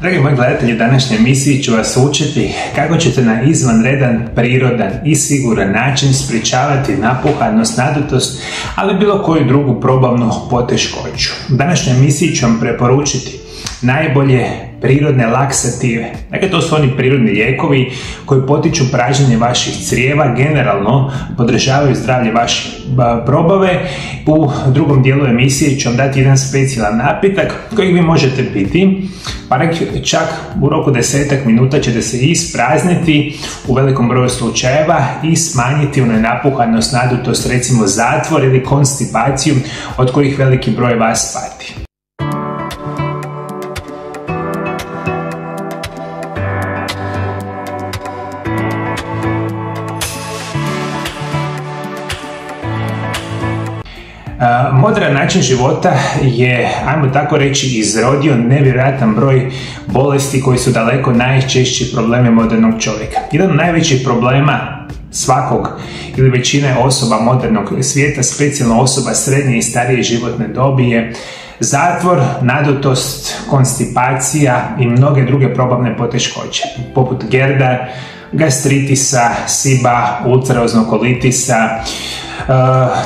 Dragi moji gledatelji, današnje emisiji ću vas učiti kako ćete na izvanredan, prirodan i siguran način sprječavati napuhanost, nadutost, ali bilo koju drugu probavnu poteškoću. U današnjoj emisiji ću vam preporučiti najbolje prirodne laksative. Dakle, to su oni prirodni lijekovi koji potiču pražnjenje vaših crijeva, generalno podržavaju zdravlje vaše probave. U drugom dijelu emisije ću vam dati jedan specijalan napitak kojeg vi možete piti, pa čak u roku 10 minuta ćete se isprazniti u velikom broju slučajeva i smanjiti napuhanost, nadutost, recimo zatvor ili konstipaciju od kojih veliki broj vas pati. Modern način života je, ajmo tako reći, izrodio nevjerojatan broj bolesti koji su daleko najčešći problemi modernog čovjeka. Jedan od najvećih problema svakog ili većine osoba modernog svijeta, specijalno osoba srednje i starije životne dobi, je zatvor, nadutost, konstipacija i mnoge druge probavne poteškoće, poput gerda, gastritisa, SIBA, ulceroznog kolitisa,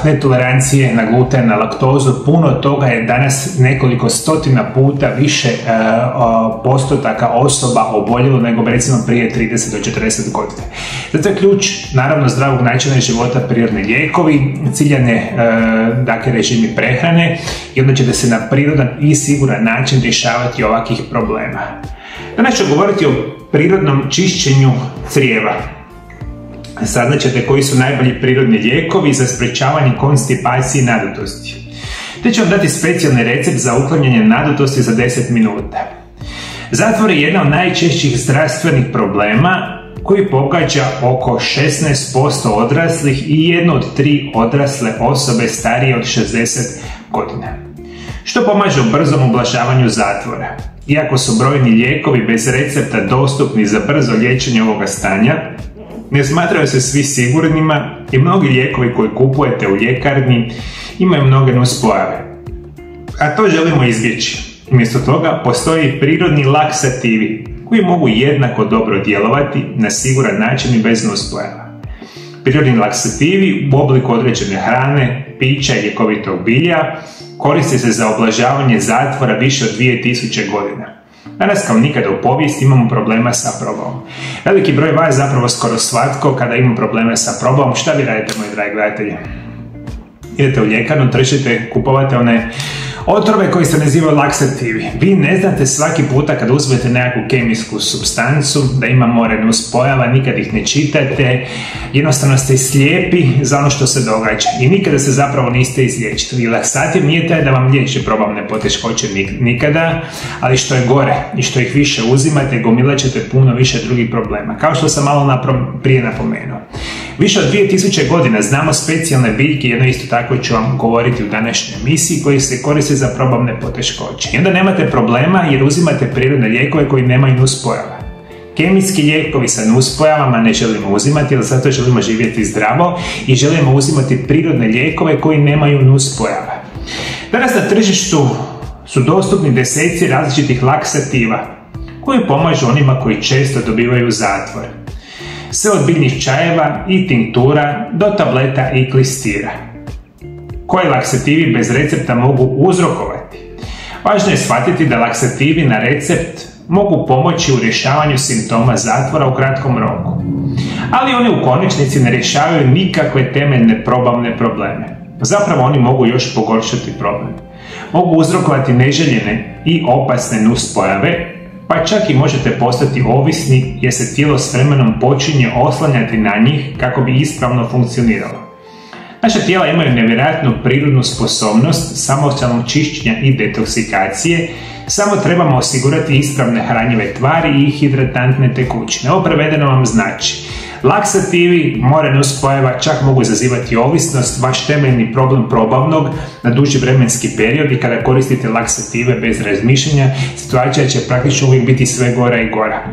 netolerancije na gluten, na laktozu. Puno toga je danas nekoliko stotina puta više postotaka osoba oboljelo nego recimo prije 30 do 40 godina. Zato je ključ, naravno, zdravog načina života prirodni lijekovi, ciljane režimi prehrane, i onda ćete se na prirodan i siguran način rješavati ovakvih problema. Danas ću govoriti o prirodnom čišćenju crijeva. Saznaćete koji su najbolji prirodni lijekovi za sprječavanje konstipacije i nadutosti. Te ću vam dati specijalni recept za uklanjanje nadutosti za 10 minuta. Zatvor je jedna od najčešćih zdravstvenih problema koji pogađa oko 16% odraslih i 1 od 3 odrasle osobe starije od 60 godina. Što pomaže u brzom ublažavanju zatvora. Iako su brojni lijekovi bez recepta dostupni za brzo liječenje ovoga stanja, ne smatraju se svi sigurnima i mnogi lijekovi koji kupujete u ljekarni imaju mnoge nuspojave. A to želimo izbjeći. Umjesto toga postoje prirodni laksativi koji mogu jednako dobro djelovati na siguran način i bez nuspojava. Prirodni laksativi u obliku određene hrane, pića i ljekovitog bilja koriste se za ublažavanje zatvora više od 2000 godina. Danas kao nikada u povijesti imamo problema sa probavom. Veliki broj vas, zapravo skoro svatko, kada ima probleme sa probavom, šta vi radite, moji dragi gledatelji? Idete u ljekarnu, trčite, kupovate one otrove koji se nazivaju laksativi. Vi ne znate svaki puta kad uzmete nekakvu kemijsku supstancu da ima more nuspojava, nikad ih ne čitate, jednostavno ste slijepi za ono što se događa i nikada se zapravo niste izliječili. Laksativ nije taj da vam liječi probavne poteškoće nikada, ali što je gore i što ih više uzimate, gomilat ćete puno više drugih problema. Kao što sam malo prije napomenuo. Više od 2000 godina znamo specijalne biljke, jedno isto tako ću vam govoriti u današnjoj emisiji, koji se koriste za probavne poteškoće. I onda nemate problema jer uzimate prirodne lijekove koji nemaju nuspojava. Kemijski lijekovi sa nuspojavama ne želimo uzimati, jer zato želimo živjeti zdravo i želimo uzimati prirodne lijekove koji nemaju nuspojava. Danas na tržištu su dostupni deseci različitih laksativa koji pomažu onima koji često dobivaju zatvor. Sve od biljnih čajeva i tinktura do tableta i klistira. Koji laksativi bez recepta mogu uzrokovati? Važno je shvatiti da laksativi na recept mogu pomoći u rješavanju simptoma zatvora u kratkom roku. Ali oni u konačnici ne rješavaju nikakve temeljne probavne probleme. Zapravo oni mogu još pogoršati problem. Mogu uzrokovati neželjene i opasne nuspojave, pa čak i možete postati ovisni jer se tijelo s vremenom počinje oslanjati na njih kako bi ispravno funkcioniralo. Naša tijela imaju nevjerojatnu prirodnu sposobnost samostalnog čišćenja i detoksikacije, samo trebamo osigurati ispravne hranjive tvari i hidratantne tekućine. Ovo prevedeno vam znači: laksativi, more nuspojava čak mogu izazivati ovisnost, vaš temeljni problem probavnog na duži vremenski period, i kada koristite laksative bez razmišljanja, situacija će praktično uvijek biti sve gora i gora.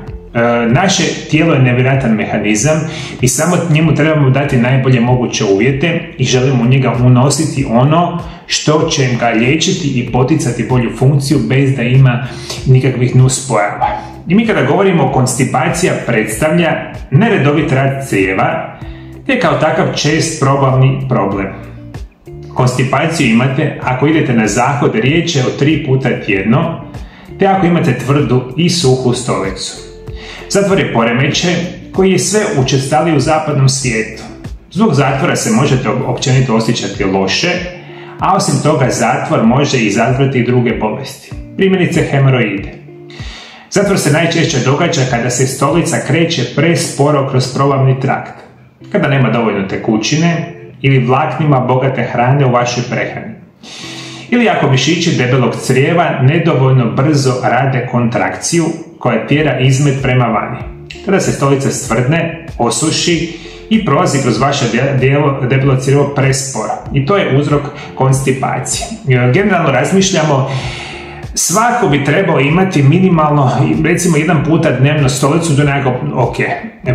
Naše tijelo je nevjerojatan mehanizam i samo njemu trebamo dati najbolje moguće uvjete i želimo u njega unositi ono što će ga liječiti i poticati bolju funkciju bez da ima nikakvih nuspojava. I mi kada govorimo konstipacija predstavlja neredovit rad crijeva te kao takav čest probavni problem. Konstipaciju imate ako idete na zahod, riječ je o 3 puta tjedno, te ako imate tvrdu i suhu stolicu. Zatvor je poremećaj koji je sve učestaliji u zapadnom svijetu. Zbog zatvora se možete općenito osjećati loše, a osim toga zatvor može izazvati i druge bolesti, primjerice hemoroide. Zatvor se najčešće događa kada se stolica kreće presporo kroz probavni trakt, kada nema dovoljno tekućine ili vlaknima bogate hrane u vašoj prehrani. Ili ako mišići debelog crijeva nedovoljno brzo rade kontrakciju koja tjera izmet prema vani. Tada se stolica stvrdne, osuši i prolazi kroz vaše debelo crijevo presporo. I to je uzrok konstipacije. Generalno razmišljamo, svako bi trebao imati minimalno, recimo 1 puta dnevno stolicu do nekako ok.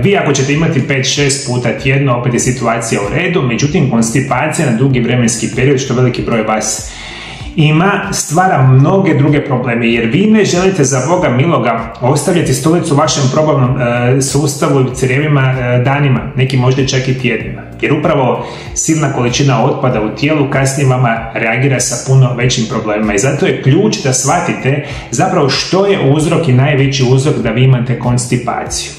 Vi ako ćete imati 5-6 puta tjedno, opet je situacija u redu, međutim konstipacija na dugi vremenski period, što veliki broj vas ima, stvara mnoge druge probleme, jer vi ne želite za Boga miloga ostavljati stolicu u vašem probavnom sustavu i crijevima danima, neki možda čak i tjednima, jer upravo silna količina otpada u tijelu kasnije vama reagira sa puno većim problemima i zato je ključ da shvatite zapravo što je uzrok i najveći uzrok da vi imate konstipaciju.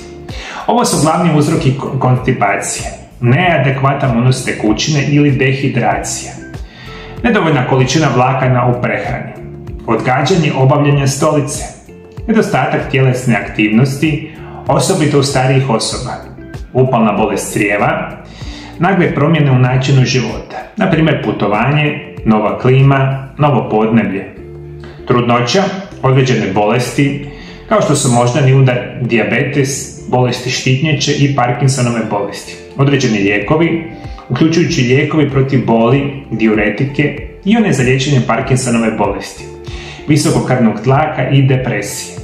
Ovo su glavni uzroki konstipacije: neadekvatan unos tekućine ili dehidracija, nedovoljna količina vlakana u prehrani, odgađanje obavljanja stolice, nedostatak tjelesne aktivnosti, osobito u starijih osoba, upalna bolest crijeva, nagle promjene u načinu života, na primjer putovanje, nova klima, novo podneblje, trudnoća, određene bolesti, kao što su moždani udar, dijabetes, bolesti štitnjače i Parkinsonove bolesti, određeni lijekovi, uključujući lijekovi protiv boli, diuretike i one za liječenje Parkinsonove bolesti, visokog krvnog tlaka i depresije,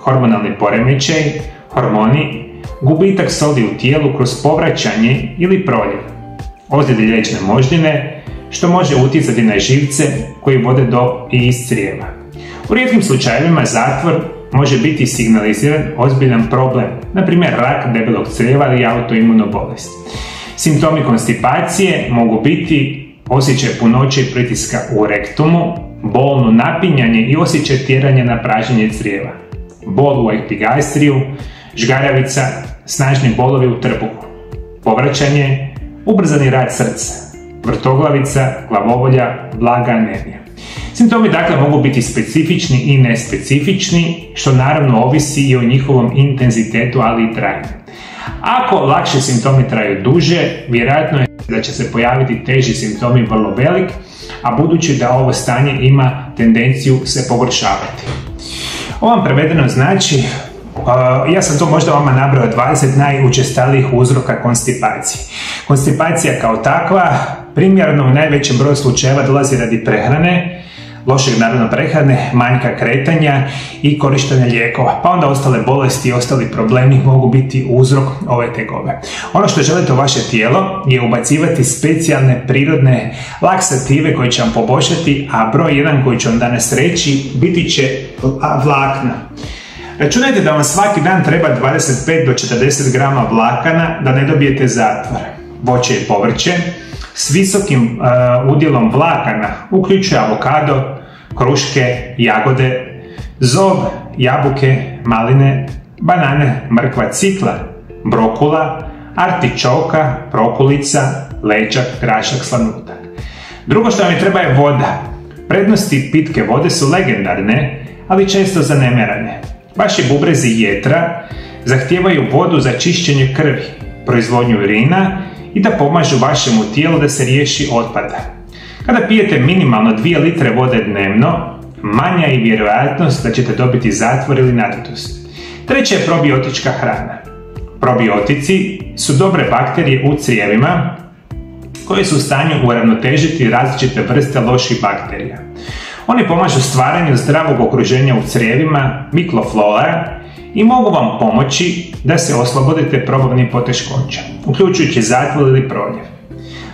hormonalni poremećaj, hormoni, gubitak soli u tijelu kroz povraćanje ili proljev, ozljede liječne moždine, što može utjecati na živce koji vode do i iz crijeva. U rijetkim slučajevima zatvor može biti signaliziran ozbiljan problem, na primjer rak debelog crijeva ili autoimuna bolest. Simptomi konstipacije mogu biti osjećaj punoće i pritiska u rektumu, bolno napinjanje i osjećaj tjeranja na pražnjenje crijeva, bol u epigastriju, žgaravica, snažni bolovi u trbuhu, povraćanje, ubrzani rad srca, vrtoglavica, glavobolja, blaga anemija. Simptomi dakle mogu biti specifični i nespecifični, što naravno ovisi i o njihovom intenzitetu, ali i trajanju. Ako lakše simptomi traju duže, vjerojatno je da će se pojaviti teži simptomi vrlo velik, a budući da ovo stanje ima tendenciju se pogoršavati. Ovo vam prevedeno znači, ja sam to možda vama nabrao 20 najučestalijih uzroka konstipacije. Konstipacija kao takva primjerno u najvećem broju slučajeva dolazi radi prehrane, lošeg naravno prehrane, manjka kretanja i korištenja lijekova, pa onda ostale bolesti i ostali problemi mogu biti uzrok ove tegobe. Ono što želite u vaše tijelo je ubacivati specijalne prirodne laksative koji će vam poboljšati, a broj 1 koji ću vam danas reći biti će vlakna. Računajte da vam svaki dan treba 25 do 40 grama vlakana da ne dobijete zatvor. Voće i povrće s visokim udjelom vlakana uključuje avokado, kruške, jagode, zob, jabuke, maline, banane, mrkva, cikla, brokula, artičoka, prokulica, lećak, grašak, slanutak. Drugo što vam je treba je voda. Prednosti pitke vode su legendarne, ali često zanemarene. Vaši bubrezi i jetra zahtijevaju vodu za čišćenje krvi, proizvodnju urina i da pomažu vašemu tijelu da se riješi otpada. Kada pijete minimalno 2 litre vode dnevno, manja je vjerojatnost da ćete dobiti zatvor ili naditost. Treće je probiotička hrana. Probiotici su dobre bakterije u crijevima koje su u stanju uravnotežiti različite vrste loših bakterija. Oni pomažu stvaranju zdravog okruženja u crijevima, mikroflora, i mogu vam pomoći da se oslobodite probavnih poteškoća, uključujući zatvor ili proljev.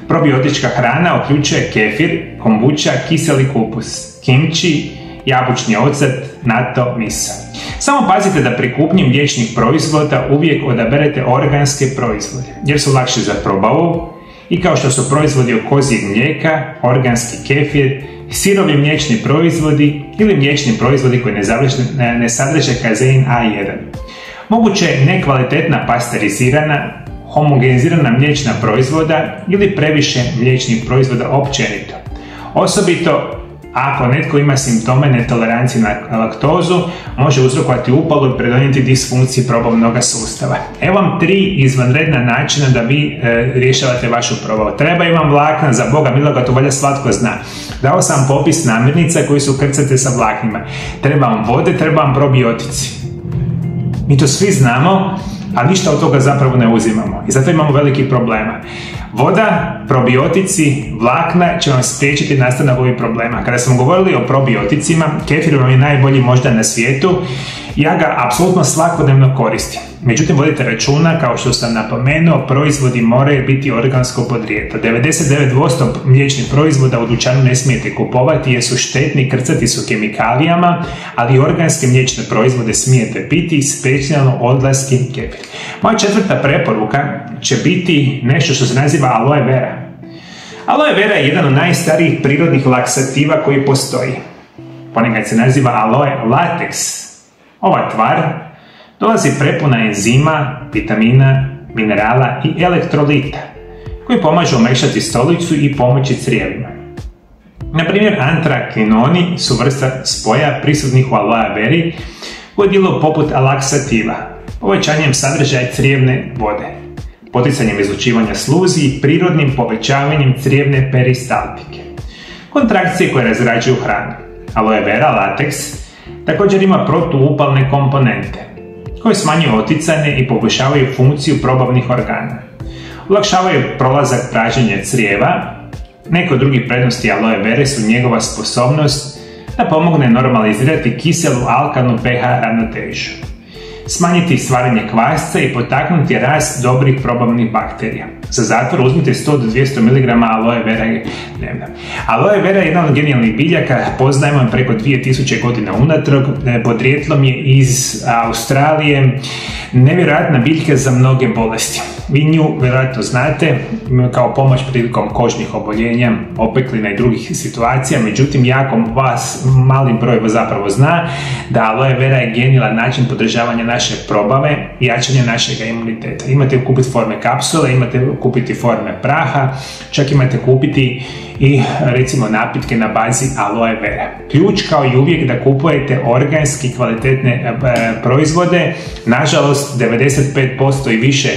Probiotička hrana uključuje kefir, kombuča, kiseli kupus, kimči, jabučni ocet, natto, miso. Samo pazite da pri kupnji mliječnih proizvoda uvijek odaberete organske proizvode, jer su lakše za probavu i kao što su proizvodi od kozjeg mlijeka, organski kefir, sirovi mliječni proizvodi ili mliječni proizvodi koji ne sadrže kazein A1. Moguće je nekvalitetna pasterizirana, homogenizirana mliječna proizvoda ili previše mliječnih proizvoda općenito. Osobito ako netko ima simptome netolerancije na laktozu, može uzrokovati upalu i pridonijeti disfunkciji probavnog sustava. Evo vam 3 izvanredna načina da vi rješavate vašu probavu. Trebaju vam vlakna, za Boga miloga, to valjda svatko zna. Dao sam popis namirnica koji su krcate sa vlaknima. Treba vam vode, treba vam probiotici. Mi to svi znamo, a ništa od toga zapravo ne uzimamo i zato imamo veliki problema. Voda, probiotici, vlakna će vam spriječiti nastanak ovih problema. Kada smo govorili o probioticima, kefir vam je najbolji možda na svijetu, ja ga apsolutno svakodnevno koristim. Međutim, vodite računa, kao što sam napomenuo, proizvodi moraju biti organsko podrijetlo. 99% mliječnih proizvoda u dućanu ne smijete kupovati jer su štetni, krcati su kemikalijama, ali organske mliječne proizvode smijete piti, specijalno odlaski kefir. Moja 4. preporuka će biti nešto što se naziva aloe vera. Aloe vera je jedan od najstarijih prirodnih laksativa koji postoji. Ponekad se naziva aloe latex. Ova tvar dolazi prepuna enzima, vitamina, minerala i elektrolita koji pomažu omekšati stolicu i pomoći crijevima. Na primjer, antrakinoni su vrsta spoja prisutnih u aloe veri koji djeluju poput laksativa, povećanjem sadržaja crijevne vode, poticanjem izlučivanja sluzi i prirodnim povećavanjem crijevne peristaltike. Kontrakcije koje razrađuju hranu. Aloe vera latex također ima protuupalne komponente koje smanjuju oticanje i poboljšavaju funkciju probavnih organa. Olakšavaju prolazak pražnjenja crijeva. Neke od drugih prednosti aloe vere su njegova sposobnost da pomogne normalizirati kiselu alkalnu pH ravnotežu, smanjiti stvaranje kvasca i potaknuti rast dobrih probavnih bakterija. Za zatvor uzmite 100 do 200 mg aloe vera dnevno. Aloe vera je jedan od genijalnih biljaka, poznajemo preko 2000 godina unatrag, podrijetlom je iz Australije, nevjerojatna biljka za mnoge bolesti. Vi nju vjerojatno znate kao pomoć prilikom kožnih oboljenja, opeklina i drugih situacija, međutim jako mali broj zapravo zna da aloe vera je genijalan način podržavanja naše probave i jačanja našeg imuniteta. Imate kupiti forme kapsule, imate kupiti forme praha, čak imate kupiti i recimo napitke na bazi aloe vera. Ključ kao i uvijek da kupujete organski kvalitetne proizvode, nažalost 95% i više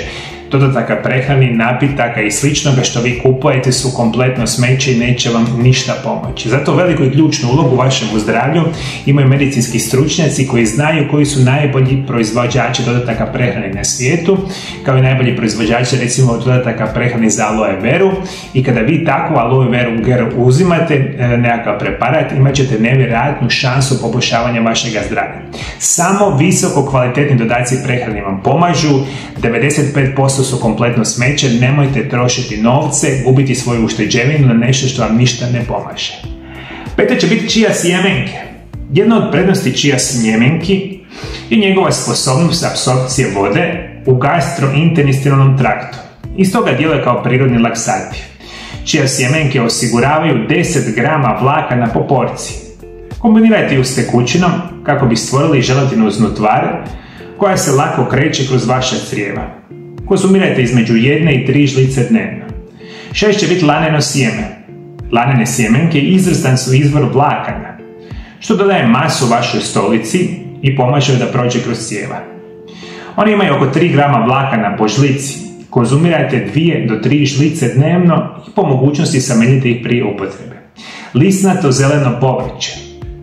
dodataka prehrani, napitaka i sličnoga što vi kupujete su kompletno smeće i neće vam ništa pomoći. Zato veliku i ključnu ulogu u vašem zdravlju imaju medicinski stručnjaci koji znaju koji su najbolji proizvođači dodataka prehrane na svijetu, kao i najbolji proizvođači recimo dodataka prehrane za aloe veru, i kada vi takvu aloe veru uzimate nekakav preparat, imat ćete nevjerojatnu šansu poboljšavanja vašeg zdravlja. Samo visoko kvalitetni dodaci prehrane vam pomažu, 95% su kompletno smeće, nemojte trošiti novce, gubiti svoju ušteđevinu na nešto što vam ništa ne pomaže. 5. će biti čija sjemenke. Jedna od prednosti čija sjemenki je njegova sposobnost apsorpcije vode u gastrointestinalnom traktu. Iz toga djeluje kao prirodni laksativ. Čija sjemenke osiguravaju 10 grama vlakana po porciji. Kombinirajte ju s tekućinom kako bi stvorili želatinoznu tvar koja se lako kreće kroz vaša crijeva. Konzumirajte između 1 i 3 žlice dnevno. 6. će biti laneno sjeme. Lanene sjemenke izvrstan su izvor vlakana, što dodaje masu vašoj stolici i pomaže da prođe kroz crijeva. Oni imaju oko 3 grama vlakana po žlici. Konzumirajte 2 do 3 žlice dnevno i po mogućnosti zamenite ih prije upotrebe. Lisnato zeleno povrće.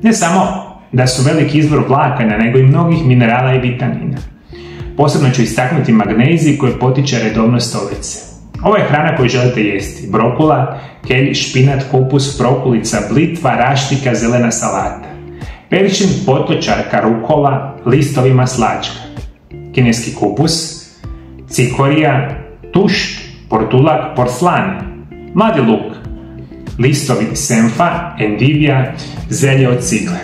Ne samo da su veliki izvor vlakana, nego i mnogih minerala i vitamina. Posebno ću istaknuti magnezij koji potiče redovnost stolice. Ovo je hrana koju želite jesti. Brokula, kelj, špinat, kupus, prokulica, blitva, raštika, zelena salata. perčin, potkočarka, rukola, listovi maslačka, kineski kupus, cikorija, tušt, portulak, porslan, mladi luk, listovi senfa, endivija, zelje od cigle.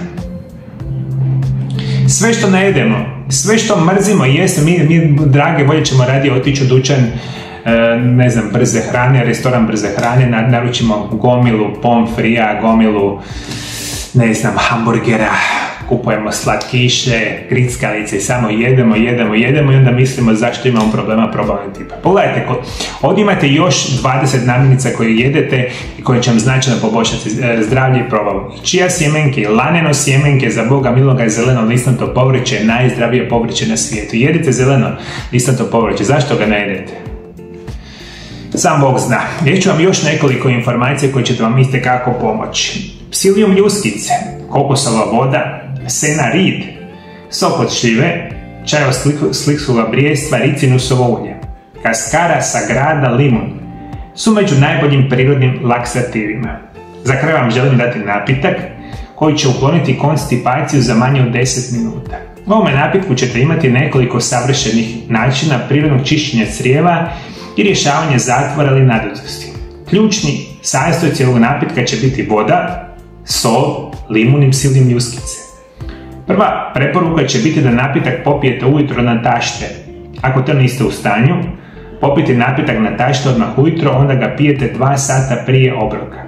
Sve što ne jedemo, sve što mrzimo jesti, mi drage volje ćemo radije otići u dućan, ne znam, brze hrane, restoran brze hrane, naručimo gomilu pomfrija, gomilu, ne znam, hamburgera, kupujemo slatkiše, grickalice i samo jedemo i onda mislimo zašto imamo problema probavnog tipa. Pogledajte, ovdje imate još 20 namirnica koje jedete i koje će vam značajno poboljšati zdravlje i probavu. Čija sjemenke, laneno sjemenke, za Boga miloga je zeleno listato povrće, najzdravije povrće na svijetu. Jedite zeleno listato povrće, zašto ga ne jedete? Sam Bog zna. Reću vam još nekoliko informacija koje ćete vam itekako pomoći. Psilium ljuskice, kokosova voda, sena rid, sok od šljive, čaj od sliksova brijestva, ricinusovo ulje, kaskara, sagrada, limun su među najboljim prirodnim laksativima. Za kraj vam želim dati napitak koji će ukloniti konstipaciju za manje od 10 minuta. U ovome napitku ćete imati nekoliko savršenih načina prirodnog čišćenja crijeva i rješavanja zatvora ili nadutosti. Ključni sastojci ovog napitka će biti voda, sol, limun i psilium ljuskice. Prva preporuka će biti da napitak popijete ujutro na tašte. Ako to niste u stanju, popijte napitak na tašte odmah ujutro, onda ga pijete 2 sata prije obroka.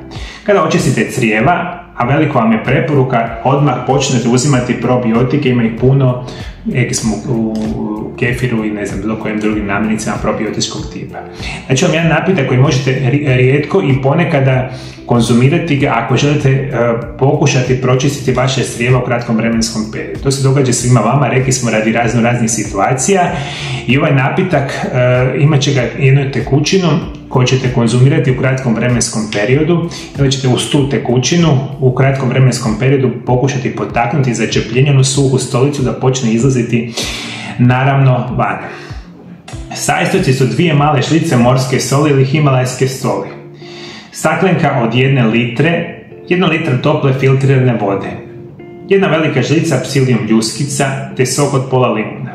Kada očistite crijeva, a veliko vam je preporuka, odmah počnete uzimati probiotike, ima ih puno, neki smo u kefiru i ne znam, bilo kojim drugim namirnicama probiotičkog tipa. Znači vam jedan napitak koji možete rijetko i ponekada konzumirati ga ako želite pokušati pročistiti vaše crijeva u kratkom vremenskom periodu. To se događa svima vama, rekli smo radi raznih situacija i ovaj napitak imat će ga jednu tekućinu koju ćete konzumirati u kratkom vremenskom periodu i onda ćete uz tu tekućinu u kratkom vremenskom periodu pokušati potaknuti začepljenjenu suhu stolicu da počne izlaziti naravno van. Sastojci su 2 male žlice morske soli ili himalajske soli, staklenka od 1 litre, 1 litra tople filtrirane vode, 1 velika žlica psilium ljuskica te sok od pola limuna.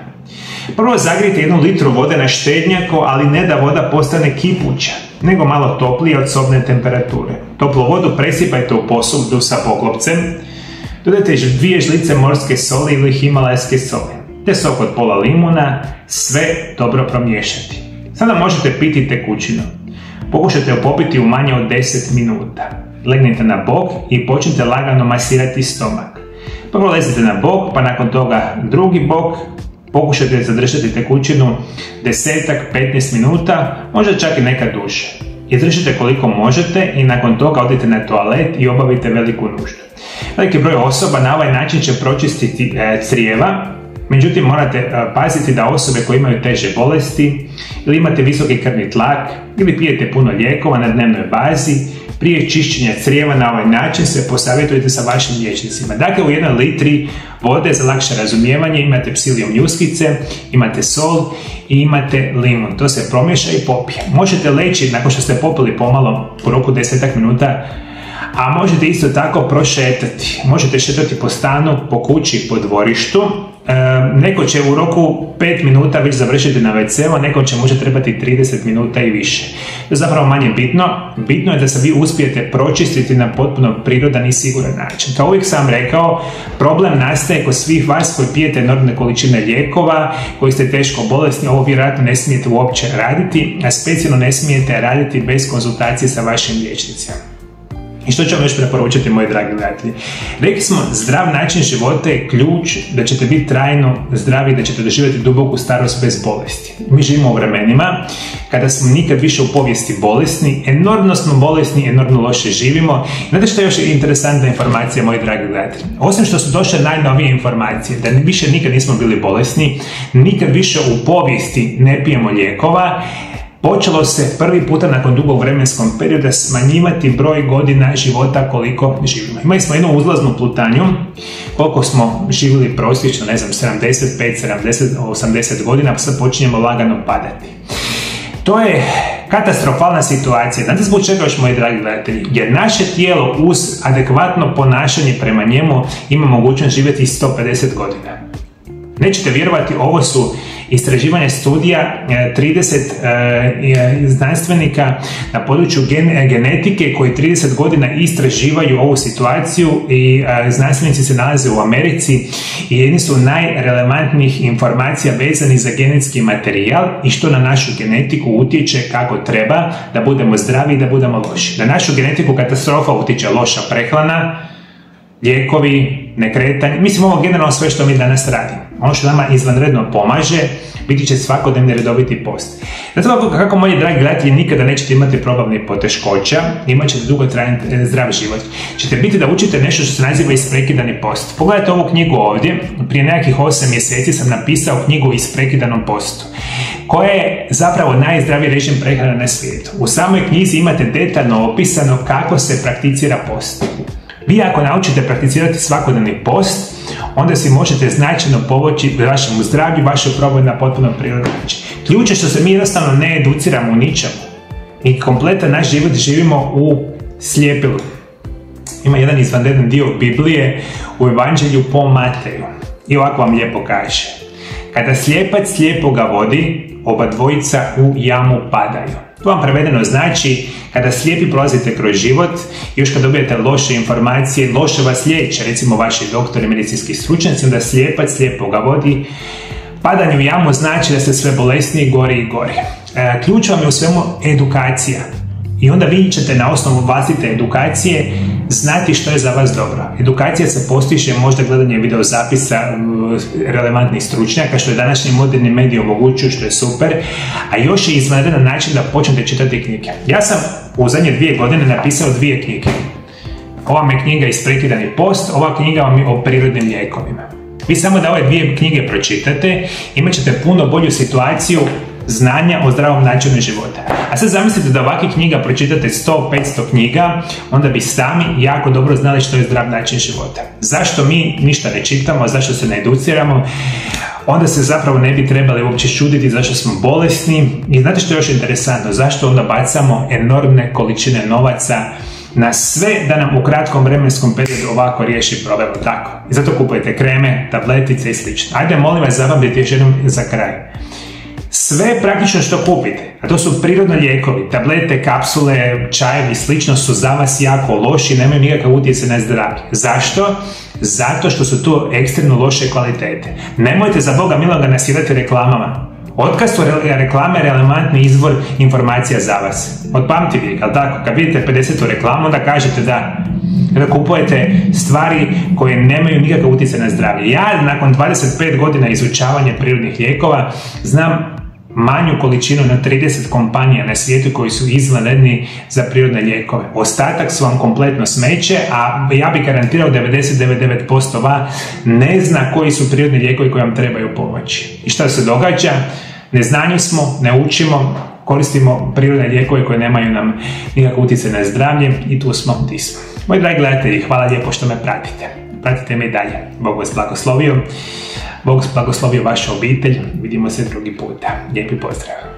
Prvo zagrijte 1 litru vode na štednjako, ali ne da voda postane kipuća, nego malo toplije od sobne temperature. Toplu vodu presipajte u posudu sa poklopcem, dodajte 2 žlice morske soli ili himalajske soli, te sok od pola limuna, sve dobro promiješati. Sada možete piti tekućinu. Pokušajte ju popiti u manje od 10 minuta. Legnite na bok i počnite lagano masirati stomak. Prvo lezite na bok, pa nakon toga drugi bok. Pokušajte zadržati tekućinu 10-15 minuta, možda čak i nekad duže. Izdržite koliko možete i nakon toga odite na toalet i obavite veliku nuždu. Veliki broj osoba na ovaj način će pročistiti crijeva, međutim morate paziti da osobe koje imaju teže bolesti ili imate visoki krvni tlak ili pijete puno lijekova na dnevnoj bazi, prije čišćenja crijeva na ovaj način se posavjetujete sa vašim liječnicima. Dakle, u 1 litri vode za lakše razumijevanje imate psilium ljuskice, imate sol i imate limun. To se promiješa i popije. Možete leći nakon što ste popili pomalo u roku 10 minuta, a možete isto tako prošetati. Možete šetati po stanu, po kući, po dvorištu. Neko će u roku 5 minuta već završiti na WC-u, neko će možda trebati 30 minuta i više. To je zapravo manje bitno. Bitno je da se vi uspijete pročistiti na potpuno prirodan i siguran način. Kao uvijek sam rekao, problem nastaje kod svih vas koji pijete enormne količine lijekova, koji ste teško bolesni, ovo vjerojatno ne smijete uopće raditi, a specijalno ne smijete raditi bez konzultacije sa vašim liječnicima. I što ću vam još preporučiti, moji dragi gledatelji? Rekli smo, zdrav način života je ključ da ćete biti trajno zdravi, da ćete doživjeti duboku starost bez bolesti. Mi živimo u vremenima kada smo nikad više u povijesti bolesni, enormno smo bolesni, enormno loše živimo. Znate što je još interesantna informacija, moji dragi gledatelji? Osim što su došle najnovije informacije, da više nikad nismo bili bolesni, nikad više u povijesti ne pijemo lijekova, počelo se prvi puta nakon dugog vremenskog perioda smanjivati broj godina života koliko živimo. Imali smo jednu uzlaznu putanju, koliko smo živjeli prosječno, ne znam, 75, 70, 80 godina, pa sad počinjemo lagano padati. To je Katastrofalna situacija. Znate zbog čega još, moji dragi gledatelji? Jer naše tijelo uz adekvatno ponašanje prema njemu ima mogućnost živjeti 150 godina. Nećete vjerovati, ovo su istraživanja studija 30 znanstvenika na području genetike koji 30 godina istraživaju ovu situaciju i znanstvenici se nalaze u Americi i jedni su najrelevantnijih informacija vezanih za genetski materijal i što na našu genetiku utječe kako treba da budemo zdravi i da budemo loši. Na našu genetiku katastrofa utječe loša prehrana, lijekovi, nekretanje, mislim ovo generalno sve što mi danas radimo. Ono što nama izvanredno pomaže, biti će svakodnevni redoviti post. Zato kako, moji dragi gledatelji, nikada nećete imati probavnih poteškoća, imat ćete dugotrajan zdrav život. Ćete biti da učite nešto što se naziva isprekidani post. Pogledajte ovu knjigu ovdje, prije nekakvih 8 mjeseci sam napisao knjigu Isprekidanom postu, koja je zapravo najzdraviji režim prehrane na svijetu. U samoj knjizi imate detaljno opisano kako se prakticira post. Vi ako naučite prakticirati svakodnevni post, onda si možete značajno pomoći vašemu zdravlju, vašoj proboj na potpuno prirodan način. Ključ je što se mi jednostavno ne educiramo u ničemu i kompletan naš život živimo u slijepilu. Ima jedan izvanredan dio Biblije u Evanđelju po Mateju i ovako vam lijepo kaže: kada slijepac slijepoga vodi, oba dvojica u jamu padaju. To vam prevedeno znači, kada slijepi prolazite kroz život, još kad dobijete loše informacije, loše vas liječe, recimo vaši doktori, medicinski stručnjaci, onda slijepac slijepoga vodi. Padanje u jamu znači da ste sve bolesniji, gori i gori. Ključ vam je u svemu edukacija. I onda vi ćete na osnovu vlastite edukacije znati što je za vas dobro. Edukacija se postiže možda gledanje videozapisa relevantnih stručnjaka, što je današnji moderni mediji omogućuju, što je super, a još je izvanredan način da počnete čitati knjige. Ja sam u zadnje 2 godine napisao 2 knjige. Ova me knjiga Isprekidani post, ova knjiga vam je o prirodnim lijekovima. Vi samo da ove 2 knjige pročitate, imat ćete puno bolju situaciju znanja o zdravom načinu života. A sad zamislite da ovakvih knjiga pročitate 100-500 knjiga, onda bi sami jako dobro znali što je zdrav način života. Zašto mi ništa ne čitamo, zašto se ne educiramo, onda se zapravo ne bi trebali uopće čuditi zašto smo bolesni. I znate što je još interesantno, zašto onda bacamo enormne količine novaca na sve da nam u kratkom vremenskom periodu ovako riješi problem, tako. I zato kupujete kreme, tabletice i slično. Ajde, molim vas, zapamtite još jednom za kraj. Sve praktično što kupite, a to su prirodni lijekovi, tablete, kapsule, čajevi i slično, su za vas jako loši i nemaju nikakav utjecaj na zdravlje. Zašto? Zato što su to ekstremno loše kvalitete. Nemojte za Boga miloga nasjedati reklamama. Otkad su reklame relevantni izvor informacija za vas? Od pamtivijeka, ali tako? Kad vidite 50. reklamu, onda kažete da kupujete stvari koje nemaju nikakav utjecaj na zdravlje. Ja, nakon 25 godina izučavanja prirodnih lijekova, znam manju količinu na 30 kompanija na svijetu koji su izvanredni za prirodne lijekove. Ostatak su vam kompletno smeće, a ja bih garantirao 99,9% ne zna koji su prirodni lijekovi koji vam trebaju pomoći. I šta se događa? Neznanju smo, ne učimo, koristimo prirodne lijekove koje nemaju nam nikakav utjecaj na zdravlje i tu smo gdje smo. Moji dragi gledatelji, hvala lijepo što me pratite. Pratite me i dalje. Bog vas blagoslovio. Bog blagoslovio vašu obitelj. Vidimo se drugi puta. Lijepi pozdrav.